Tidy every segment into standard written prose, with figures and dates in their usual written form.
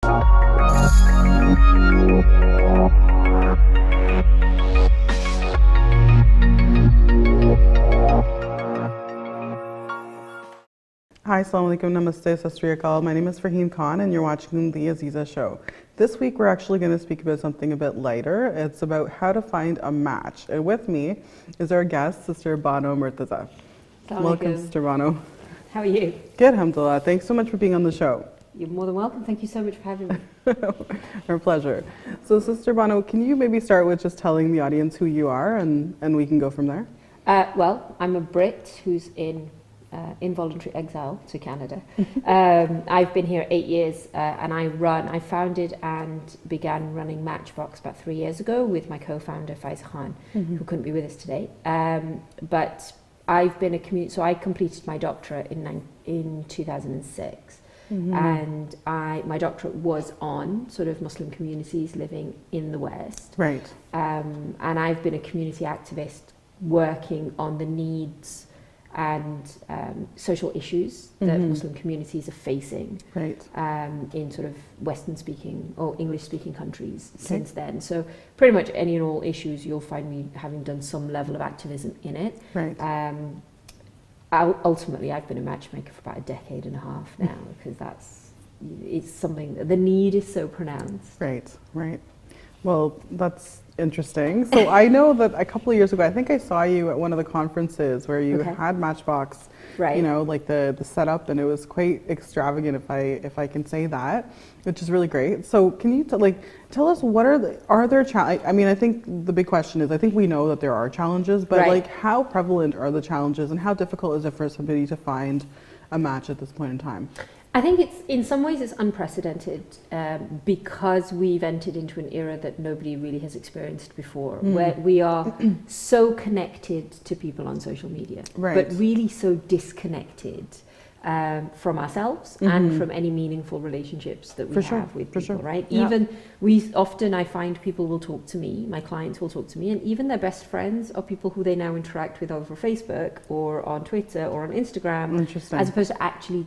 Hi, Assalamu alaikum, namaste, sat sri akal. My name is Farheen Khan and you're watching the AZEEZA show. This week we're actually going to speak about something a bit lighter. It's about how to find a match. And with me is our guest, Sister Bano Murtaza. Welcome, Sister Bano. How are you? Good, alhamdulillah. Thanks so much for being on the show. You're more than welcome. Thank you so much for having me. Our pleasure. So, Sister Bano, can you maybe start with just telling the audience who you are and we can go from there? Well, I'm a Brit who's in involuntary exile to Canada. I've been here 8 years and I founded and began running Matchbox about 3 years ago with my co-founder Faiza Khan, who couldn't be with us today. But I've been so I completed my doctorate in 2006. And my doctorate was on sort of Muslim communities living in the West. Right. And I've been a community activist working on the needs and social issues that Muslim communities are facing in sort of Western speaking or English speaking countries since then. So pretty much any and all issues you'll find me having done some level of activism in it. Right. Ultimately I've been a matchmaker for about a decade and a half now because it's something that the need is so pronounced. Right, right. Well, that's interesting. So I know that a couple of years ago, I think I saw you at one of the conferences where you had Matchbox, you know, like the setup, and it was quite extravagant, if I can say that, which is really great. So can you tell us what are there challenges? I mean, I think the big question is, I think we know that there are challenges, but like how prevalent are the challenges and how difficult is it for somebody to find a match at this point in time? I think in some ways it's unprecedented because we've entered into an era that nobody really has experienced before, where we are so connected to people on social media, but really so disconnected from ourselves and from any meaningful relationships that we have with people, right? Yeah. I find people will talk to me, my clients will talk to me, and even their best friends are people who they now interact with over Facebook or on Twitter or on Instagram, as opposed to actually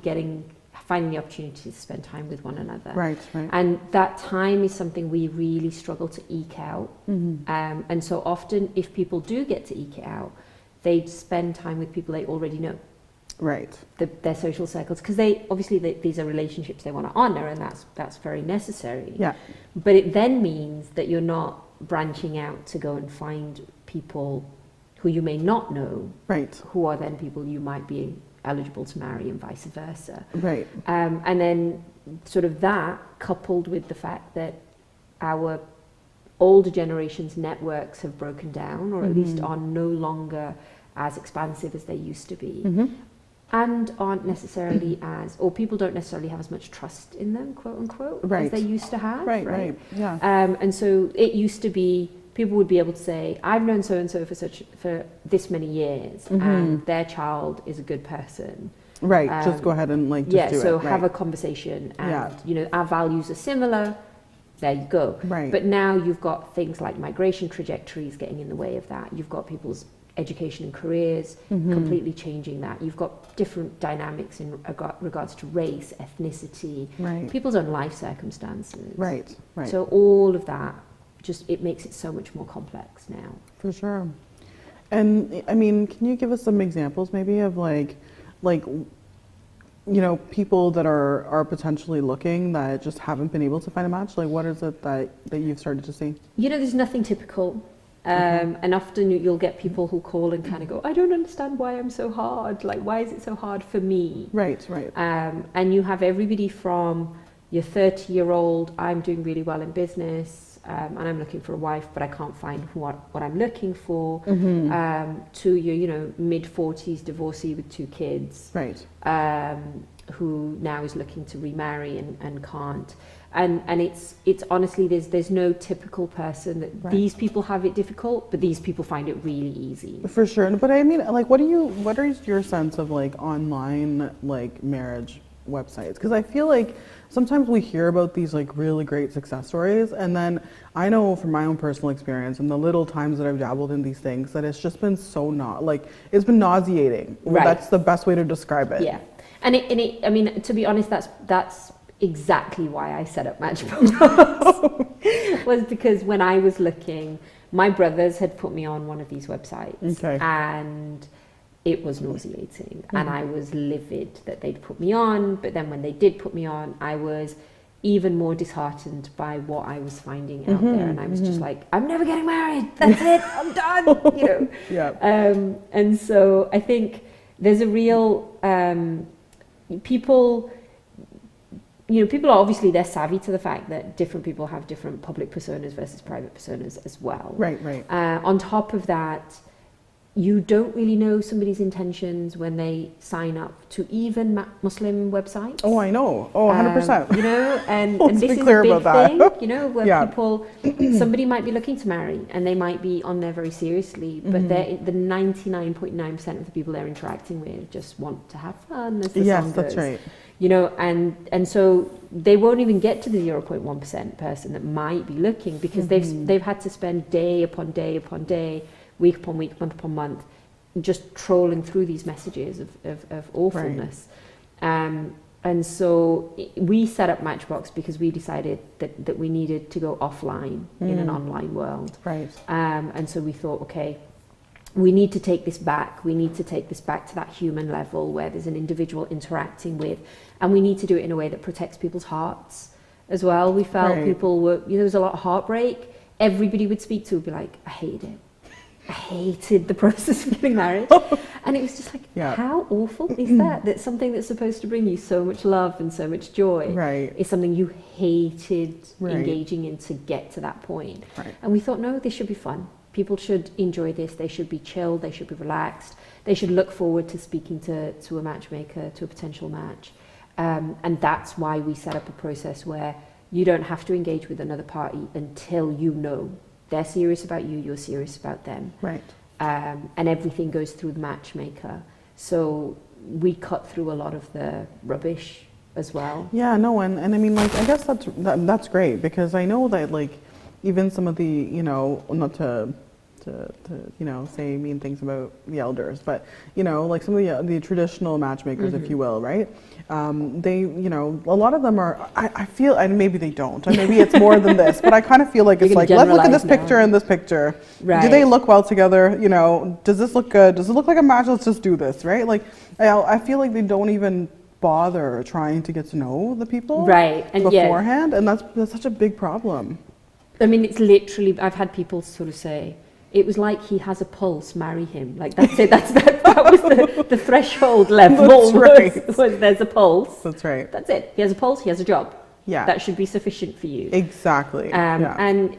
finding the opportunity to spend time with one another. Right, right. And that time is something we really struggle to eke out. And so often, if people do get to eke it out, they spend time with people they already know. Right. Their social circles, because these are relationships they want to honor, and that's very necessary. Yeah. But it then means that you're not branching out to go and find people who you may not know, who are then people you might be eligible to marry, and vice versa. Right. And then sort of that coupled with the fact that our older generation's networks have broken down, or at least are no longer as expansive as they used to be, and aren't necessarily or people don't necessarily have as much trust in them, quote unquote, as they used to have. Right. Yeah. And so it used to be, people would be able to say, I've known so-and-so for this many years, and their child is a good person. Right, just go ahead and do it. So have a conversation, and you know, our values are similar, there you go. Right. But now you've got things like migration trajectories getting in the way of that. You've got people's education and careers completely changing that. You've got different dynamics in regards to race, ethnicity, people's own life circumstances. Right. So all of that, it makes it so much more complex now. For sure. And I mean, can you give us some examples maybe of like you know, people that are potentially looking that just haven't been able to find a match? Like what is it that you've started to see? You know, there's nothing typical. And often you'll get people who call and kind of go, I don't understand why I'm so hard. Like, why is it so hard for me? Right. And you have everybody from your 30-year-old, I'm doing really well in business, and I'm looking for a wife, but I can't find what I'm looking for, to your, mid-40s divorcee with 2 kids, who now is looking to remarry and can't. And it's honestly, there's no typical person that these people have it difficult, but these people find it really easy. For sure. But I mean, like, what is your sense of like online marriage websites? Because I feel like sometimes we hear about these like really great success stories, and then I know from my own personal experience and the little times that I've dabbled in these things that it's just been so it's been nauseating. That's the best way to describe it. Yeah. And I mean, to be honest, that's exactly why I set up Matchbox. Was because when I was looking, my brothers had put me on one of these websites, and it was nauseating, and I was livid that they'd put me on. But then when they did put me on, I was even more disheartened by what I was finding out there, and I was just like, I'm never getting married. That's it. I'm done. You know. Yeah. And so I think there's a real people. You know, people are obviously, they're savvy to the fact that different people have different public personas versus private personas as well. Right. On top of that, you don't really know somebody's intentions when they sign up to even Muslim websites. Oh, I know. Oh, 100%. You know, and Let's this be is clear a big about thing, that. you know, where people, somebody might be looking to marry and they might be on there very seriously, but they're the 99.9% of the people they're interacting with just want to have fun, as the song that's goes. right. You know, and so they won't even get to the 0.1% person that might be looking, because they've had to spend day upon day upon day, week upon week, month upon month, just trolling through these messages of awfulness. Right. And so we set up Matchbox because we decided that we needed to go offline in an online world. Right. And so we thought, okay, we need to take this back. We need to take this back to that human level where there's an individual interacting with, and we need to do it in a way that protects people's hearts as well. We felt people were, you know, there was a lot of heartbreak. Everybody would speak to would be like, I hate it. I hated the process of getting married. And it was just like, how awful is that? That something that's supposed to bring you so much love and so much joy is something you hated engaging in to get to that point. Right. And we thought, no, this should be fun. People should enjoy this. They should be chilled. They should be relaxed. They should look forward to speaking to a matchmaker, to a potential match. And that's why we set up a process where you don't have to engage with another party until you know they're serious about you, you're serious about them. Right. And everything goes through the matchmaker. So we cut through a lot of the rubbish as well. Yeah, no, and I mean, like, I guess that's great, because I know that, like, even some of the, you know, not to you know, say mean things about the elders, but, you know, like some of the traditional matchmakers, if you will, right? They, you know, a lot of them are, I feel, and maybe they don't, and maybe it's more than this, but I kind of feel like it's like, let's look at this picture and this picture. Right. Do they look well together? You know, does this look good? Does it look like a match? Let's just do this, right? Like, I feel like they don't even bother trying to get to know the people beforehand, and that's such a big problem. I mean, it's literally, I've had people sort of say, it was like he has a pulse, marry him. Like, that's it. That was the threshold level. Was there's a pulse. That's right. That's it. He has a pulse, he has a job. Yeah. That should be sufficient for you. Exactly. And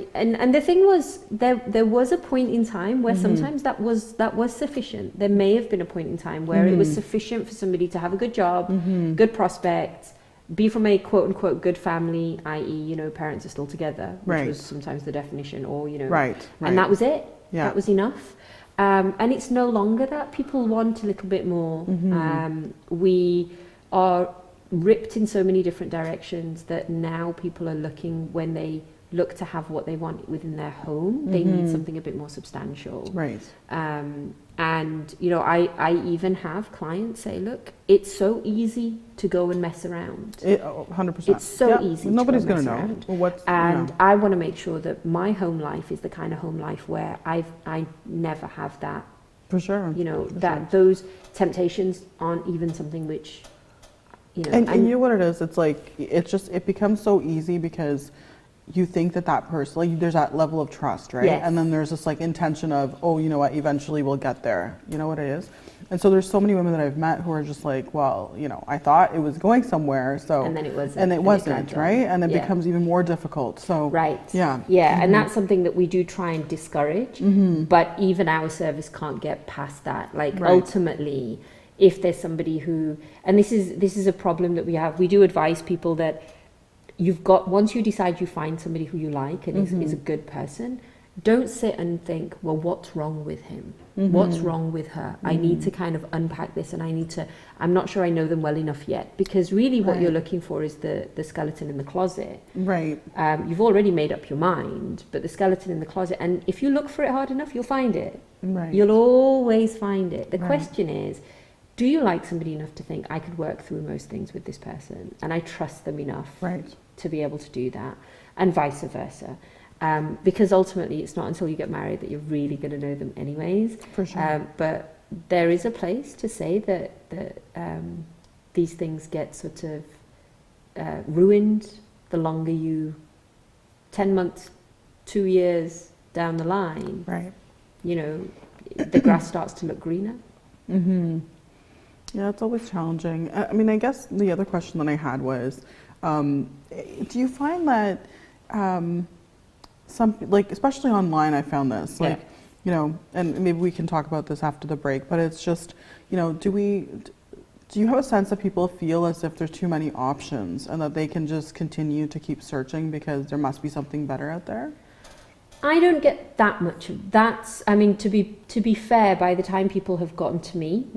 the thing was, there was a point in time where sometimes that was sufficient. There may have been a point in time where it was sufficient for somebody to have a good job, good prospects, be from a quote unquote good family, i.e., you know, parents are still together, which was sometimes the definition, or, you know, and that was it. Yeah. That was enough. And it's no longer that. People want a little bit more. We are ripped in so many different directions that now people are looking, when they look to have what they want within their home, they need something a bit more substantial. Right. And, you know, I even have clients say, look, it's so easy to go and mess around. 100%. It's so easy. Nobody's going to know. And I want to make sure that my home life is the kind of home life where I never have that. For sure. You know, those temptations aren't even something which, you know. And you know what it is? It's like, it becomes so easy because you think that person, like, there's that level of trust, right? Yes. And then there's this like intention of, oh, you know what, eventually we'll get there. You know what it is? And so there's so many women that I've met who are just like, well, you know, I thought it was going somewhere, so. And then it wasn't. And it wasn't, right? And it becomes even more difficult, so. Right. Yeah. Yeah, and that's something that we do try and discourage, but even our service can't get past that. Like, ultimately, if there's somebody who, and this is a problem that we have, we do advise people that you've got, once you decide you find somebody who you like and is a good person, don't sit and think, well, what's wrong with him? What's wrong with her? I need to kind of unpack this, and I'm not sure I know them well enough yet, because really what you're looking for is the skeleton in the closet. Right. You've already made up your mind, but the skeleton in the closet, and if you look for it hard enough, you'll find it. Right. You'll always find it. The question is, do you like somebody enough to think I could work through most things with this person, and I trust them enough to be able to do that, and vice versa. Because ultimately it's not until you get married that you're really going to know them anyways. For sure. But there is a place to say that these things get sort of ruined the longer 10 months, 2 years down the line, right? The grass starts to look greener. Mm-hmm. Yeah, it's always challenging. I mean, I guess the other question that I had was, do you find that some, like, especially online, I found this, like, and maybe we can talk about this after the break, but it's just, do you have a sense that people feel as if there's too many options and that they can just continue to keep searching because there must be something better out there? I don't get that much of that. I mean, to be fair, by the time people have gotten to me,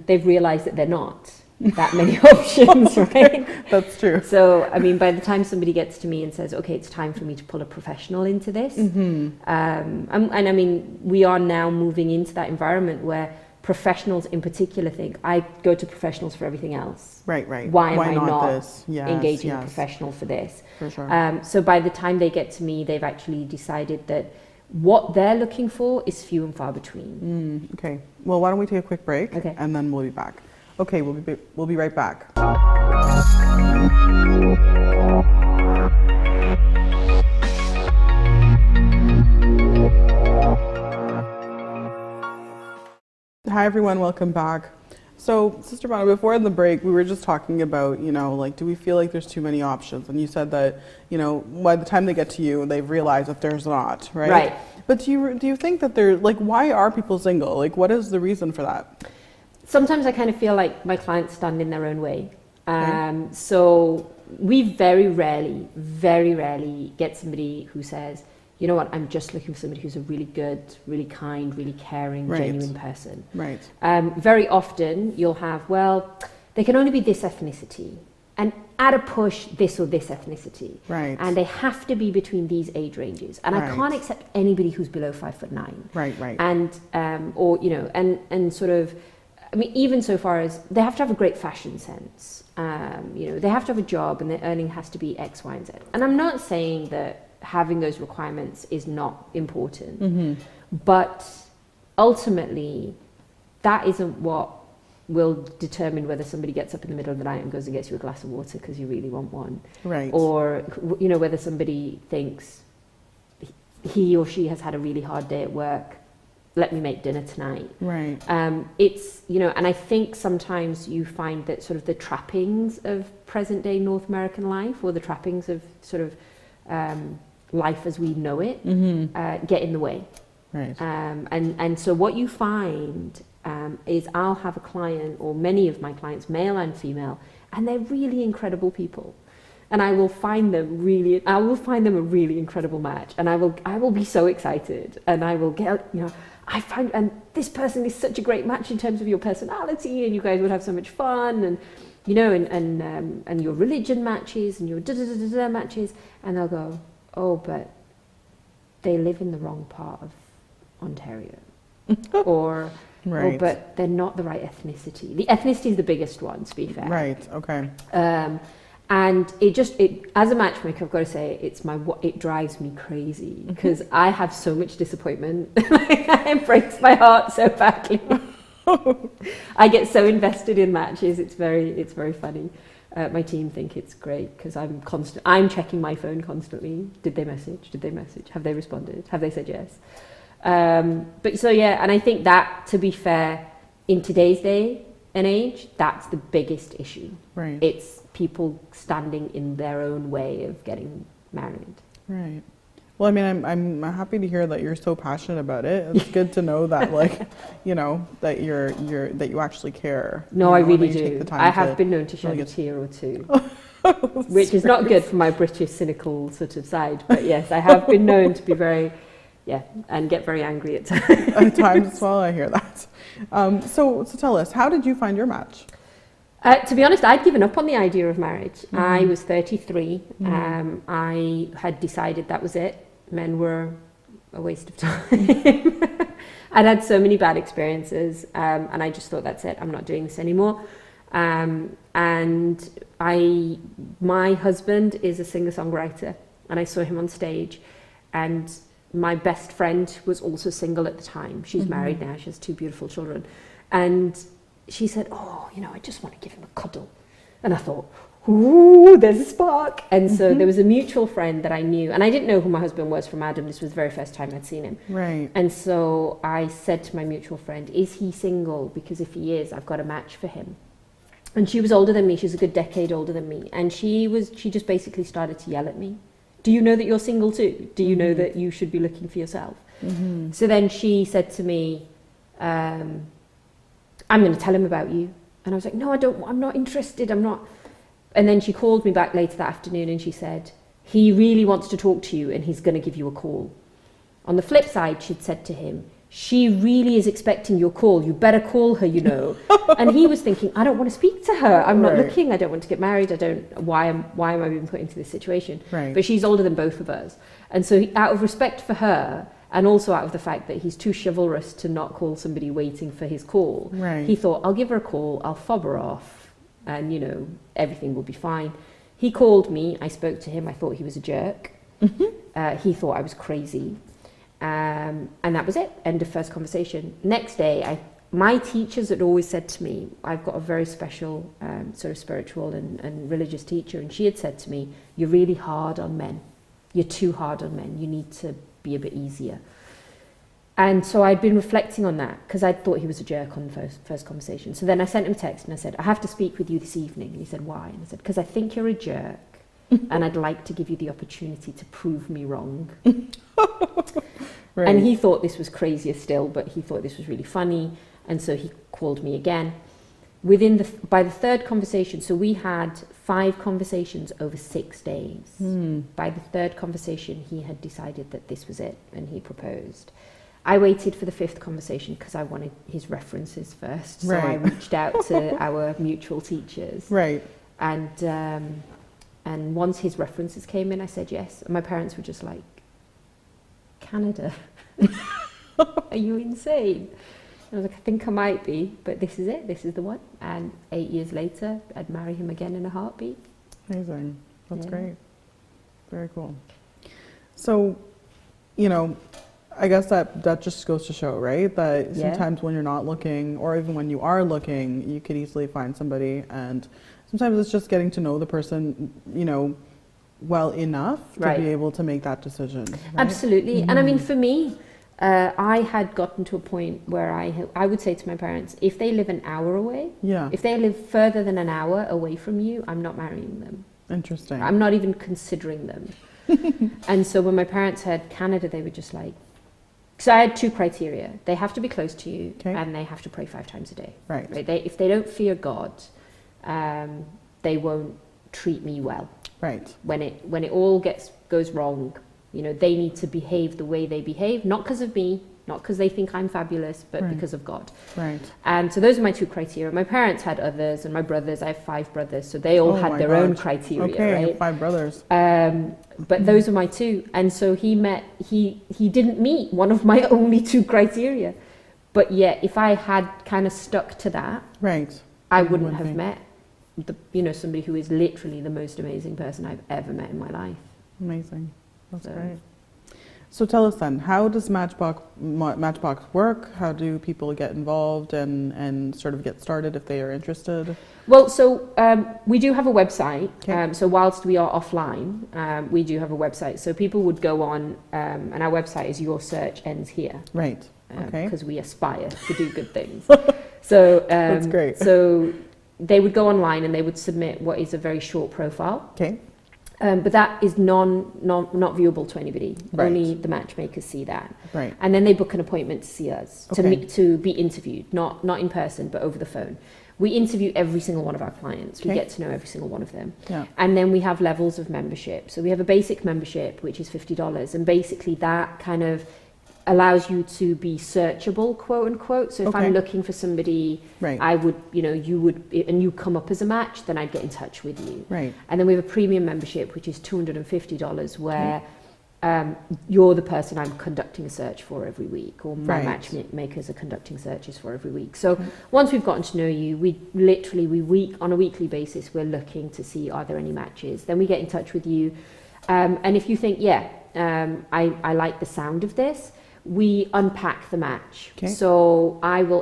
they've realized that they're not that many options, right? That's true. So, I mean, by the time somebody gets to me and says, okay, it's time for me to pull a professional into this, and I mean, we are now moving into that environment where professionals in particular think, I go to professionals for everything else. Right. Why am I not this? engaging a professional for this? For sure. So by the time they get to me, they've actually decided that what they're looking for is few and far between. Okay. Well, why don't we take a quick break, okay, and then we'll be back. Okay, we'll be right back. Hi everyone, welcome back. So, Sister Bonna, before the break, we were just talking about, like, do we feel like there's too many options? And you said that, by the time they get to you, they've realized that there's not, right? Right. But do you think that why are people single? Like, what is the reason for that? Sometimes I kind of feel like my clients stand in their own way. Okay. So we very rarely get somebody who says, you know what, I'm just looking for somebody who's a really good, really kind, really caring, genuine person. Right. Very often you'll have, well, they can only be this ethnicity, and at a push, this or this ethnicity. Right. And they have to be between these age ranges. And I can't accept anybody who's below 5'9". Right. And, and sort of, I mean, even so far as they have to have a great fashion sense. They have to have a job, and their earning has to be X, Y, and Z. And I'm not saying that having those requirements is not important, but ultimately that isn't what will determine whether somebody gets up in the middle of the night and goes and gets you a glass of water because you really want one, right? Or whether somebody thinks he or she has had a really hard day at work, let me make dinner tonight, right? It's and I think sometimes you find that sort of the trappings of present day North American life, or the trappings of sort of life as we know it, get in the way. Right. And so what you find is I'll have a client, or many of my clients, male and female, and they're really incredible people. And I will find them a really incredible match. And I will be so excited, and I will get, and this person is such a great match in terms of your personality, and you guys would have so much fun, and and your religion matches, and your da-da-da-da-da matches, and they'll go, oh, but they live in the wrong part of Ontario. Or, right. Oh, but they're not the right ethnicity. The ethnicity is the biggest one, to be fair. Right, okay. And it as a matchmaker, I've got to say, it drives me crazy, because I have so much disappointment. It breaks my heart so badly. I get so invested in matches. It's very funny. My team think it's great because I'm checking my phone constantly. Did they message? Have they responded? Have they said yes? But so yeah, and I think that, to be fair, in today's day and age, that's the biggest issue. Right. It's people standing in their own way of getting married. Right. Well, I mean, I'm happy to hear that you're so passionate about it. It's good to know that, that that you actually care. No, I really do. I have been known to shed a tear or two, which is not good for my British cynical sort of side. But yes, I have been known to be and get very angry at times. At times as well, I hear that. So tell us, how did you find your match? To be honest, I'd given up on the idea of marriage. I was 33. I had decided that was it. Men were a waste of time. I'd had so many bad experiences, and I just thought, that's it, I'm not doing this anymore. And my husband is a singer-songwriter, and I saw him on stage, and my best friend was also single at the time. She's married now, she has 2 beautiful children. And she said, oh, I just want to give him a cuddle. And I thought, ooh, there's a spark. And so there was a mutual friend that I knew, and I didn't know who my husband was from Adam. This was the very first time I'd seen him. Right. And so I said to my mutual friend, is he single? Because if he is, I've got a match for him. And she was older than me. She's a good decade older than me. And she just basically started to yell at me. Do you know that you're single too? Do you know that you should be looking for yourself? So then she said to me, I'm going to tell him about you. And I was like, no, I'm not interested. I'm not. And then she called me back later that afternoon and she said, he really wants to talk to you and he's going to give you a call. On the flip side, she'd said to him, she really is expecting your call. You better call her, And he was thinking, I don't want to speak to her. I'm not looking. I don't want to get married. Why am I being put into this situation? Right. But she's older than both of us. And so out of respect for her, and also out of the fact that he's too chivalrous to not call somebody waiting for his call, he thought, I'll give her a call, I'll fob her off, and, everything will be fine. He called me, I spoke to him, I thought he was a jerk. He thought I was crazy. And that was it, end of first conversation. Next day, my teachers had always said to me, I've got a very special sort of spiritual and religious teacher, and she had said to me, you're really hard on men. You're too hard on men. You need to be a bit easier. And so I'd been reflecting on that because I thought he was a jerk on the first conversation. So then I sent him a text and I said, I have to speak with you this evening. And he said, why? And I said, because I think you're a jerk and I'd like to give you the opportunity to prove me wrong. And he thought this was crazier still, but he thought this was really funny. And so he called me again. By the third conversation, so we had 5 conversations over 6 days. By the third conversation, he had decided that this was it, and he proposed. I waited for the 5th conversation because I wanted his references first. So I reached out to our mutual teachers. And once his references came in, I said yes. And my parents were just like, Canada? Are you insane? I was like, I think I might be, but this is it. This is the one. And 8 years later, I'd marry him again in a heartbeat. Amazing. That's great. Very cool. So, I guess that just goes to show, right? That sometimes when you're not looking, or even when you are looking, you could easily find somebody. And sometimes it's just getting to know the person, well enough to be able to make that decision. Right? Absolutely. And I mean, for me, I had gotten to a point where I would say to my parents, if they live an hour away, if they live further than an hour away from you, I'm not marrying them. Interesting. I'm not even considering them. And so when my parents heard Canada, they were just like, so I had 2 criteria. They have to be close to you and they have to pray 5 times a day. Right? If they don't fear God, they won't treat me well. Right. When it all goes wrong, they need to behave the way they behave, not because of me, not because they think I'm fabulous, but because of God. Right. And so those are my 2 criteria. My parents had others, and my brothers, I have 5 brothers, so they all had their own criteria, right? 5 brothers. But those are my 2. And so he didn't meet one of my only 2 criteria. But yet, if I had kind of stuck to that, I wouldn't have met somebody who is literally the most amazing person I've ever met in my life. Amazing. That's great. So tell us then, how does Matchbox work? How do people get involved and sort of get started if they are interested? Well, so we do have a website. So whilst we are offline, we do have a website. So people would go on, and our website is Your Search Ends Here. Right. Because we aspire to do good things. So that's great. So they would go online and they would submit what is a very short profile. But that is not viewable to anybody. Only the matchmakers see that. And then they book an appointment to see us, to be interviewed, not in person, but over the phone. We interview every single one of our clients. We get to know every single one of them. And then we have levels of membership. So we have a basic membership, which is $50. And basically that kind of allows you to be searchable, quote unquote. So if I'm looking for somebody, I would, you would, and you come up as a match, then I'd get in touch with you. And then we have a premium membership, which is $250, where you're the person I'm conducting a search for every week, or my matchmakers are conducting searches for every week. So once we've gotten to know you, on a weekly basis, we're looking to see, are there any matches? Then we get in touch with you. And if you think, I like the sound of this, we unpack the match. Okay. So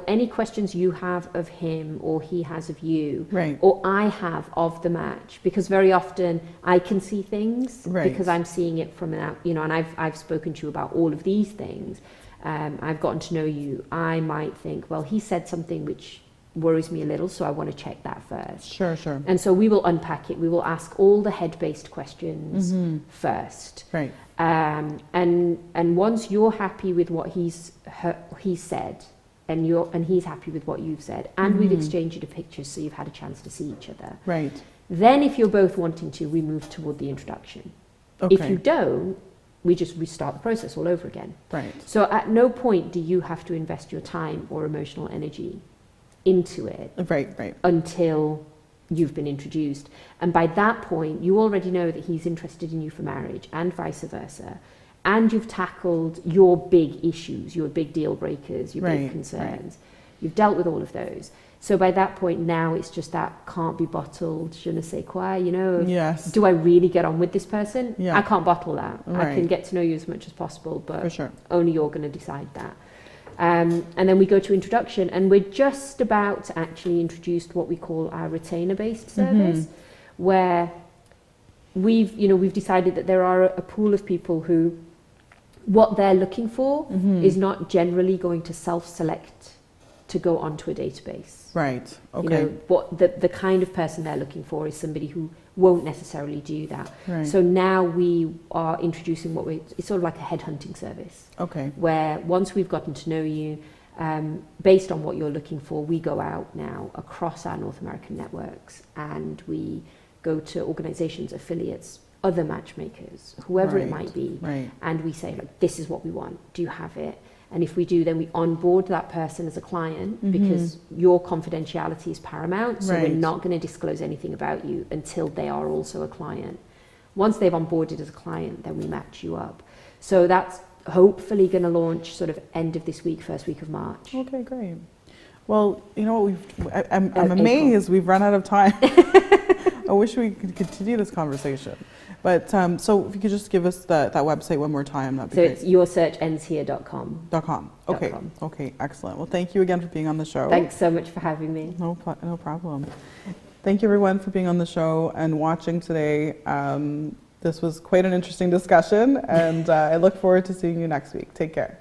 any questions you have of him or he has of you, or I have of the match, because very often I can see things because I'm seeing it from and I've spoken to you about all of these things. I've gotten to know you. I might think, well, he said something which worries me a little, so I want to check that first. Sure. And so we will unpack it. We will ask all the head-based questions first. Right. And once you're happy with what he said, and he's happy with what you've said, and we've exchanged pictures, so you've had a chance to see each other. Right. Then, if you're both wanting to, we move toward the introduction. Okay. If you don't, we just restart the process all over again. Right. So at no point do you have to invest your time or emotional energy into it. Right. Until you've been introduced. And by that point, you already know that he's interested in you for marriage, and vice versa. And you've tackled your big issues, your big deal breakers, your big concerns. You've dealt with all of those. So by that point, now it's just that can't be bottled, je ne sais quoi, Yes. Do I really get on with this person? Yeah. I can't bottle that. Right. I can get to know you as much as possible, but for sure. Only you're going to decide that. And then we go to introduction, and we're just about to actually introduce what we call our retainer-based service, where we've decided that there are a pool of people who what they're looking for is not generally going to self-select to go onto a database. Right. Okay. What the kind of person they're looking for is somebody who won't necessarily do that. Right. So now we are introducing it's sort of like a headhunting service. Okay. Where once we've gotten to know you, based on what you're looking for, we go out now across our North American networks, and we go to organizations, affiliates, other matchmakers, whoever it might be, and we say, like, this is what we want. Do you have it? And if we do, then we onboard that person as a client, because your confidentiality is paramount. So we're not going to disclose anything about you until they are also a client. Once they've onboarded as a client, then we match you up. So that's hopefully going to launch sort of end of this week, first week of March. Okay, great. Well, you know what, I'm amazed we've run out of time. I wish we could continue this conversation. But so if you could just give us that website one more time, that'd be great. So it's yoursearchendshere.com. Okay. Okay, excellent. Well, thank you again for being on the show. Thanks so much for having me. No problem. Thank you everyone for being on the show and watching today. This was quite an interesting discussion, and I look forward to seeing you next week. Take care.